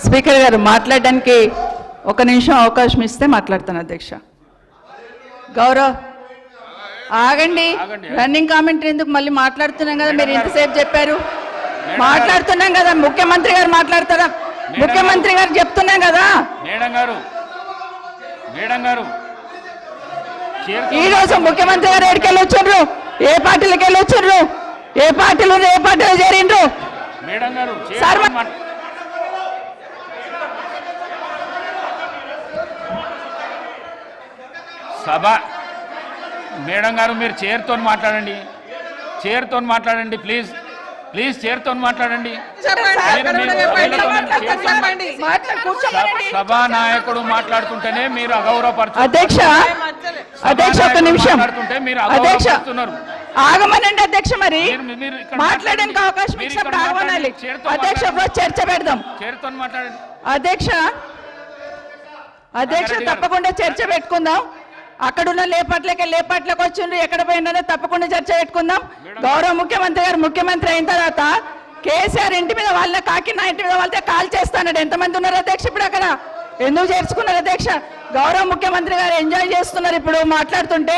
Speaker గారు మాట్లాడడానికి ఒక నిమిషం అవకాశం ఇస్తే మాట్లాడతాను అధ్యక్ష. గౌరవ్ ఆగండి, రన్నింగ్ కామెంటరీ ఎందుకు? మళ్ళీ మాట్లాడుతున్నాం కదా, మీరు ఇంతసేపు చెప్పారు. మాట్లాడుతున్నాం కదా, ముఖ్యమంత్రి గారు మాట్లాడతారా? ముఖ్యమంత్రి గారు చెప్తున్నాం కదా. ఈ రోజు ముఖ్యమంత్రి గారు ఎక్కడికి వెళ్ళొచ్చారు? ఏ పార్టీలకు వెళ్ళొచ్చారు? ఏ పార్టీలో చేరిండ్రు? సభ మేడం గారు మీరు చైర్తో మాట్లాడండి, ప్లీజ్ చైర్తో మాట్లాడండి. సభా నాయకుడు మాట్లాడుతుంటేనే మీరు అగౌరవపరుచుతున్నారు. అధ్యక్ష ఒక నిమిషం, ఆగమనండి అధ్యక్ష. మరి మాట్లాడడానికి అవకాశం ఇచ్చినప్పుడు ఆగమనాలి అధ్యక్ష. చర్చ పెడదాం చైర్తో మాట్లాడండి అధ్యక్ష. తప్పకుండా చర్చ పెట్టుకుందాం. అక్కడున్న లేపాట్లకు వచ్చిండ్రు, ఎక్కడ పోయినా తప్పకుండా చర్చ పెట్టుకుందాం. గౌరవ ముఖ్యమంత్రి గారు ముఖ్యమంత్రి అయిన తర్వాత కేసీఆర్ ఇంటి మీద వాళ్ళ కాకి నా ఇంటి మీద వాళ్ళతో కాల్ చేస్తాడు. ఎంతమంది ఉన్నారు అధ్యక్ష? ఇప్పుడు అక్కడ ఎందుకు చేర్చుకున్నారు అధ్యక్ష? గౌరవ ముఖ్యమంత్రి గారు ఎంజాయ్ చేస్తున్నారు. ఇప్పుడు మాట్లాడుతుంటే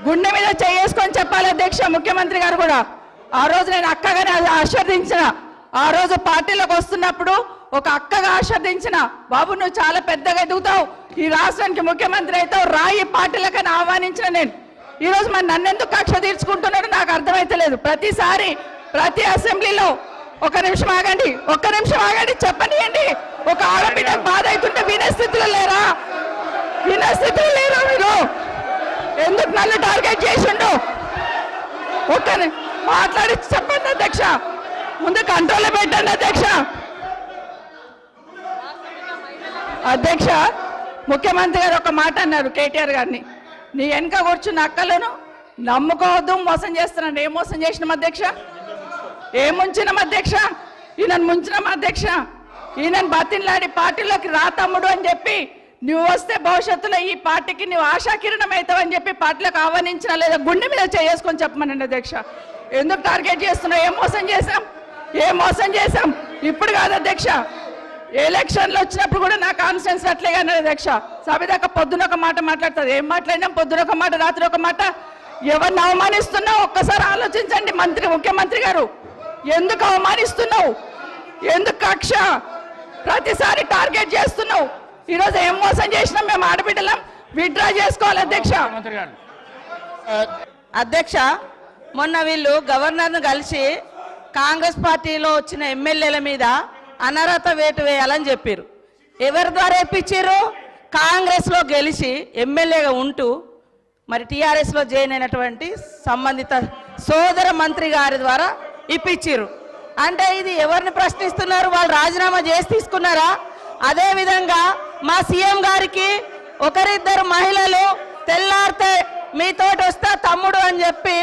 గుండె మీద చేసుకొని చెప్పాలి అధ్యక్ష. ముఖ్యమంత్రి గారు కూడా ఆ రోజు నేను అక్కగానే ఆశీర్వదించిన, ఆ రోజు పార్టీలోకి వస్తున్నప్పుడు ఒక అక్కగా ఆశీర్వదించిన, బాబు నువ్వు చాలా పెద్దగా ఎదుగుతావు, ఈ రాష్ట్రానికి ముఖ్యమంత్రి అవుతావు, రాయి పార్టీలకని ఆహ్వానించిన నేను. ఈరోజు మరి నన్నెందుకు కక్ష తీర్చుకుంటున్నాడు నాకు అర్థమైతలేదు. ప్రతిసారి ప్రతి అసెంబ్లీలో ఒక్క నిమిషం ఆగండి చెప్పనియండి. ఒక ఆడబిడ్డకు బాధ అవుతుంటే వినే స్థితిలో లేరా మీరు? ఎందుకు నన్ను టార్గెట్ చేసిండు? మాట్లాడి చెప్పండి అధ్యక్ష. ముందు కంట్రోల్లో పెట్టండి అధ్యక్ష. ముఖ్యమంత్రి గారు ఒక మాట అన్నారు కేటీఆర్ గారిని, నీ వెనక కూర్చున్న అక్కలను నమ్ముకోవద్దు, మోసం చేస్తున్నాను. ఏం మోసం చేసినాం అధ్యక్ష? ఏం ముంచినాం అధ్యక్ష? ఈయనను ముంచినాం అధ్యక్ష. ఈయనను బతిన్లాడి పార్టీలోకి రా తమ్ముడు అని చెప్పి, నువ్వు వస్తే భవిష్యత్తులో ఈ పార్టీకి నువ్వు ఆశాకిరణం అవుతావు అని చెప్పి పార్టీలకు ఆహ్వానించినా లేదా గుండె మీద చేసుకొని చెప్పమనండి అధ్యక్ష. ఎందుకు టార్గెట్ చేస్తున్నావు? ఏం మోసం చేశాం? ఇప్పుడు కాదు అధ్యక్ష, ఎలక్షన్లు వచ్చినప్పుడు కూడా నా కాన్ఫిడెన్స్ అట్లే కానీ అధ్యక్ష. సభ దాకా పొద్దున ఒక మాట మాట్లాడుతుంది. ఏం మాట్లాడినాం? పొద్దున ఒక మాట, రాత్రి ఒక మాట. ఎవరిని అవమానిస్తున్నావు ఒక్కసారి ఆలోచించండి ముఖ్యమంత్రి గారు. ఎందుకు అవమానిస్తున్నావు? ఎందుకు కక్ష? ప్రతిసారి టార్గెట్ చేస్తున్నావు. ఈరోజు ఏం మోసం చేసినాం? మేము ఆడబిడ్డలం విత్డ్రా చేసుకోవాలి అధ్యక్ష. మొన్న వీళ్ళు గవర్నర్ను కలిసి కాంగ్రెస్ పార్టీలో వచ్చిన ఎమ్మెల్యేల మీద అనర్హత వేటు వేయాలని చెప్పారు. ఎవరి ద్వారా ఇప్పించారు? కాంగ్రెస్లో గెలిచి ఎమ్మెల్యేగా ఉంటూ మరి టీఆర్ఎస్లో జాయిన్ అయినటువంటి సంబంధిత సోదర మంత్రి గారి ద్వారా ఇప్పించారు. అంటే ఇది ఎవరిని ప్రశ్నిస్తున్నారు? వాళ్ళు రాజీనామా చేసి తీసుకున్నారా? అదేవిధంగా మా సీఎం గారికి ఒకరిద్దరు మహిళలు తెల్లారితే మీతోటి వస్తా తమ్ముడు అని చెప్పి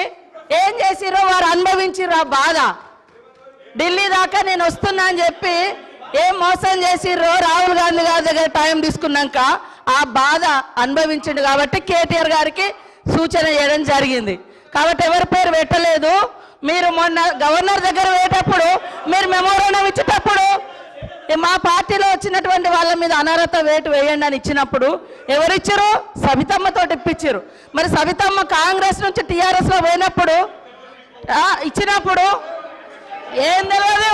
ఏం చేసిరో వారు అనుభవించిర్రు. ఆ బాధ ఢిల్లీ దాకా నేను వస్తున్నా అని చెప్పి ఏం మోసం చేసిర్రో రాహుల్ గాంధీ గారి దగ్గర టైం తీసుకున్నాక ఆ బాధ అనుభవించిండు. కాబట్టి కేటీఆర్ గారికి సూచన చేయడం జరిగింది. కాబట్టి ఎవరి పేరు పెట్టలేదు. మీరు మొన్న గవర్నర్ దగ్గర పోయేటప్పుడు మీరు మెమోరాండం ఇచ్చేటప్పుడు మా పార్టీలో వచ్చినటువంటి వాళ్ళ మీద అనర్హత వేటు వేయండి అని ఇచ్చినప్పుడు ఎవరిచ్చారు? సబితమ్మతో ఇప్పించారు. మరి సబితమ్మ కాంగ్రెస్ నుంచి టీఆర్ఎస్లో పోయినప్పుడు ఇచ్చినప్పుడు ఏం తెలియదు.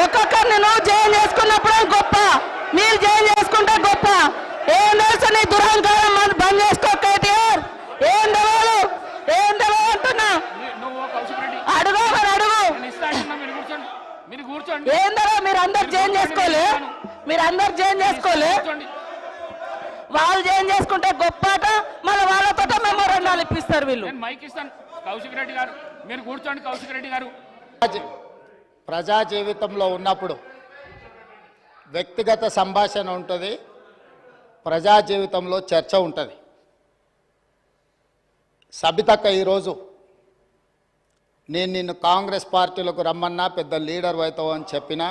ఒక్కొక్కరిని నువ్వు జాయిన్ చేసుకున్నప్పుడు గొప్ప, మీరు జాయిన్ చేసుకుంటే గొప్ప. ఏం తెలుసు నీ దురహంకారం బంద్ చేసుకో కేటీఆర్. ఏం తెలియదు అంటున్నా. అడుగు ఏందో మీరు అందరు జాయిన్ చేసుకోలే. వాళ్ళు జాయిన్ చేసుకుంటే గొప్పట. మళ్ళీ వాళ్ళతో మెమోరాండాలు ఇప్పిస్తారు వీళ్ళు. ప్రజా జీవితంలో ఉన్నప్పుడు వ్యక్తిగత సంభాషణ ఉంటుంది, ప్రజా జీవితంలో చర్చ ఉంటుంది. సబితక్క ఈరోజు నేను నిన్ను కాంగ్రెస్ పార్టీలోకి రమ్మన్నా పెద్ద లీడర్ అవుతావు అని చెప్పినా,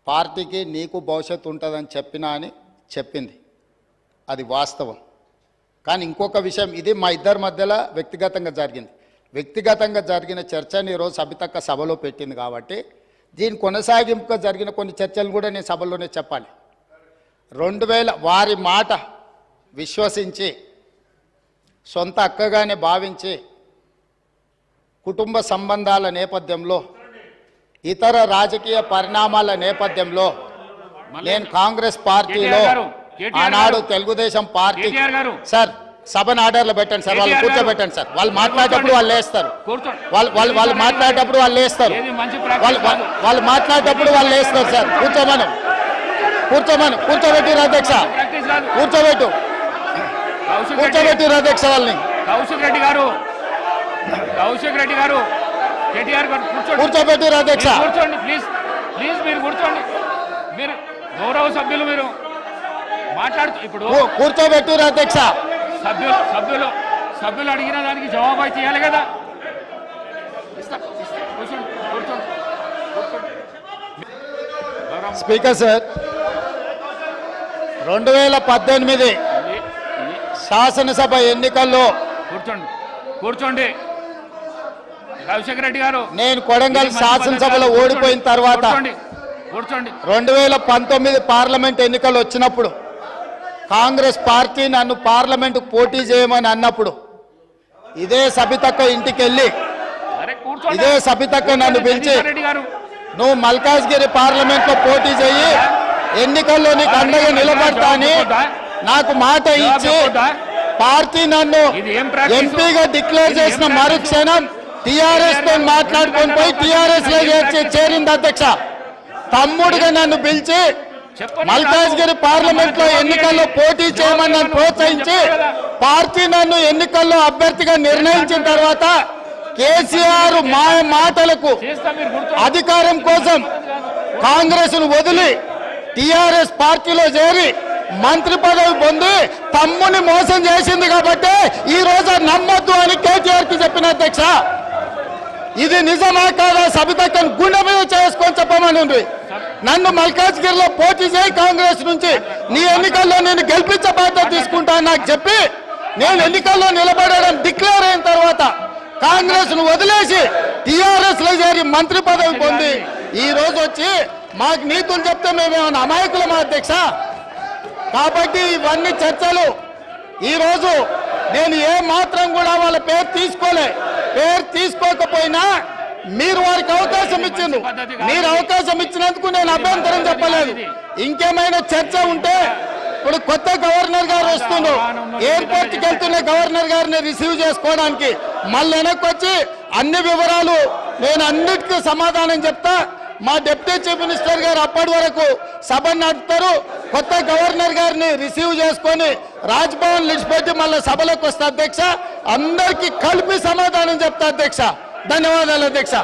పార్టీకి నీకు భవిష్యత్తు ఉంటుందని చెప్పినా అని చెప్పింది. అది వాస్తవం. కానీ ఇంకొక విషయం, ఇది మా ఇద్దరి మధ్యలో వ్యక్తిగతంగా జరిగింది. వ్యక్తిగతంగా జరిగిన చర్చని ఈరోజు సబితక్క సభలో పెట్టింది కాబట్టి దీని కొనసాగింపుగా జరిగిన కొన్ని చర్చలు కూడా నేను సభలోనే చెప్పాలి. 2000 వారి మాట విశ్వసించి సొంత అక్కగానే భావించి కుటుంబ సంబంధాల నేపథ్యంలో ఇతర రాజకీయ పరిణామాల నేపథ్యంలో నేను కాంగ్రెస్ పార్టీలో ఆనాడు తెలుగుదేశం పార్టీ సార్ సభను ఆర్డర్లో పెట్టండి సార్, వాళ్ళు కూర్చోబెట్టండి సార్, వాళ్ళు మాట్లాడేటప్పుడు వాళ్ళు లేస్తారు, వాళ్ళు మాట్లాడేటప్పుడు వాళ్ళు లేస్తారు, వాళ్ళు మాట్లాడేటప్పుడు వాళ్ళు లేస్తారు సార్, కూర్చోబెట్టిరు అధ్యక్ష, కూర్చోబెట్టిరు అధ్యక్ష వాళ్ళని. కౌశిక్ రెడ్డి గారు కేటీఆర్ గారు కూర్చోబెట్టిరు అధ్యక్ష. కూర్చోండి ప్లీజ్ మీరు కూర్చోండి, మీరు గౌరవ సభ్యులు మీరు మాట్లాడుతూ ఇప్పుడు కూర్చోబెట్టిరు అధ్యక్ష. సభ్యులు అడిగిన దానికి జవాబు అయితే ఇవ్వాలి కదా. కూర్చోండి. స్పీకర్ సార్, 2018 శాసనసభ ఎన్నికల్లో కూర్చోండి రాజశేఖర రెడ్డి గారు, నేను కొడంగల్ శాసనసభలో ఓడిపోయిన తర్వాత కూర్చోండి 2019 పార్లమెంట్ ఎన్నికలు వచ్చినప్పుడు కాంగ్రెస్ పార్టీ నన్ను పార్లమెంటుకు పోటీ చేయమని అన్నప్పుడు ఇదే సబితక్క ఇంటికి వెళ్ళి ఇదే సబితక్క నన్ను పిలిచి నువ్వు మల్కాజ్గిరి పార్లమెంట్లో పోటీ చేయి, ఎన్నికల్లో నీకు అండగా నిలబడతా అని నాకు మాట ఇచ్చి పార్టీ నన్ను ఎంపీగా డిక్లేర్ చేసిన మరుక్షణం టిఆర్ఎస్ తో మాట్లాడుకొని పోయి టిఆర్ఎస్ లో చేరింది అధ్యక్ష. తమ్ముడుగా నన్ను పిలిచి మల్కాజ్గిరి పార్లమెంట్ లో ఎన్నికల్లో పోటీ చేయమని నన్ను ప్రోత్సహించి పార్టీ నన్ను ఎన్నికల్లో అభ్యర్థిగా నిర్ణయించిన తర్వాత కేసీఆర్ మాటలకు అధికారం కోసం కాంగ్రెస్ ను వదిలి టిఆర్ఎస్ పార్టీలో చేరి మంత్రి పదవి పొంది తమ్ముని మోసం చేసింది కాబట్టి ఈ రోజు నమ్మొద్దు అని కేటీఆర్ కి చెప్పిన అధ్యక్ష. ఇది నిజమా కాదా సబితక్కను గుండె మీద చేసుకొని చెప్పమని ఉంది. నన్ను మల్కాజ్గిరిలో పోటీ చేయి కాంగ్రెస్ నుంచి, నీ ఎన్నికల్లో నేను గెలిపించే బాధ్యత తీసుకుంటా నాకు చెప్పి నేను ఎన్నికల్లో నిలబడడం డిక్లేర్ అయిన తర్వాత కాంగ్రెస్ ను వదిలేసి టిఆర్ఎస్ లో చేరి మంత్రి పదవి పొంది ఈ రోజు వచ్చి మాకు నీతులు చెప్తే మేమేమన్నా అమాయకులమా అధ్యక్ష? కాబట్టి ఇవన్నీ చర్చలు ఈ రోజు నేను ఏ మాత్రం కూడా వాళ్ళ పేరు తీసుకోకపోయినా మీరు వారికి అవకాశం ఇచ్చిండ్రు, మీరు అవకాశం ఇచ్చినందుకు నేను అభ్యంతరం చెప్పలేదు. ఇంకేమైనా చర్చ ఉంటే ఇప్పుడు కొత్త గవర్నర్ గారు వస్తుండ్రు, ఎయిర్పోర్ట్ కి వెళ్తున్న గవర్నర్ గారిని రిసీవ్ చేసుకోవడానికి మళ్ళీ వెనక్కి వచ్చి అన్ని వివరాలు నేను అన్నిటికీ సమాధానం చెప్తా. మా డిప్యూటీ చీఫ్ మినిస్టర్ గారు అప్పటి వరకు సభను నడుపుతారు, కొత్త గవర్నర్ గారిని రిసీవ్ చేసుకొని రాజ్భవన్ విడిచిపెట్టి మళ్ళీ సభలోకి వస్తా అధ్యక్ష. అందరికీ కలిపి సమాధానం చెప్తా అధ్యక్ష. ధన్యవాదాలు అధ్యక్ష.